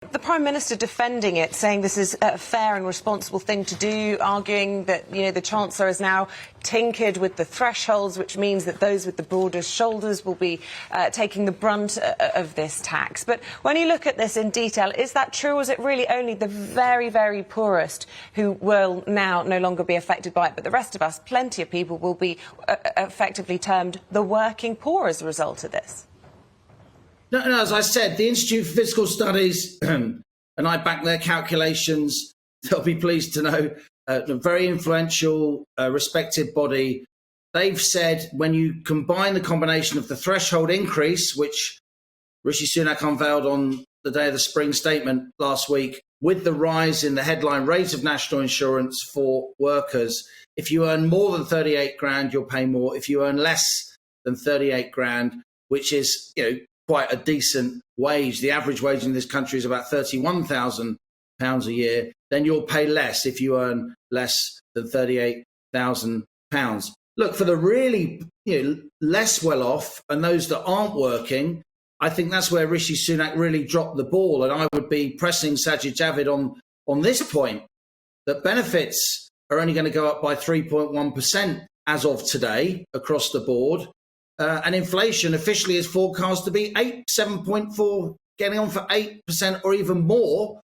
The Prime Minister defending it, saying this is a fair and responsible thing to do, arguing that, the Chancellor has now tinkered with the thresholds, which means that those with the broadest shoulders will be taking the brunt of this tax. But when you look at this in detail, is that true, or is it really only the very, very poorest who will now no longer be affected by it, but the rest of us, plenty of people, will be effectively termed the working poor as a result of this? No, as I said, the Institute for Fiscal Studies, and I back their calculations, they'll be pleased to know, a very influential, respected body. They've said when you combine the combination of the threshold increase, which Rishi Sunak unveiled on the day of the spring statement last week, with the rise in the headline rate of national insurance for workers, if you earn more than 38 grand, you'll pay more. If you earn less than 38 grand, which is, quite a decent wage. The average wage in this country is about £31,000 a year. Then you'll pay less if you earn less than £38,000. Look, for the really less well off and those that aren't working, I think that's where Rishi Sunak really dropped the ball. And I would be pressing Sajid Javid on this point, that benefits are only going to go up by 3.1% as of today across the board. And inflation officially is forecast to be 7.4, getting on for 8% or even more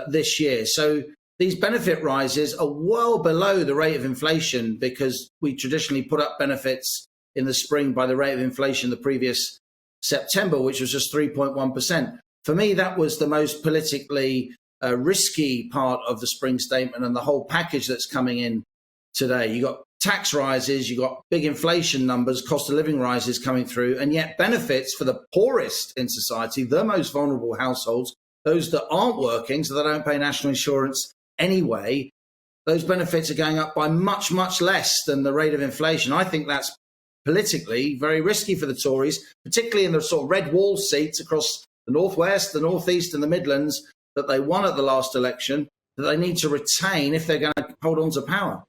this year. So these benefit rises are well below the rate of inflation, because we traditionally put up benefits in the spring by the rate of inflation the previous September, which was just 3.1%. For me, that was the most politically risky part of the spring statement and the whole package that's coming in today. You got tax rises, you got big inflation numbers, cost of living rises coming through, and yet benefits for the poorest in society, the most vulnerable households, those that aren't working, so they don't pay national insurance anyway, those benefits are going up by much, much less than the rate of inflation. I think that's politically very risky for the Tories, particularly in the sort of red wall seats across the Northwest, the Northeast and the Midlands that they won at the last election, that they need to retain if they're going to hold on to power.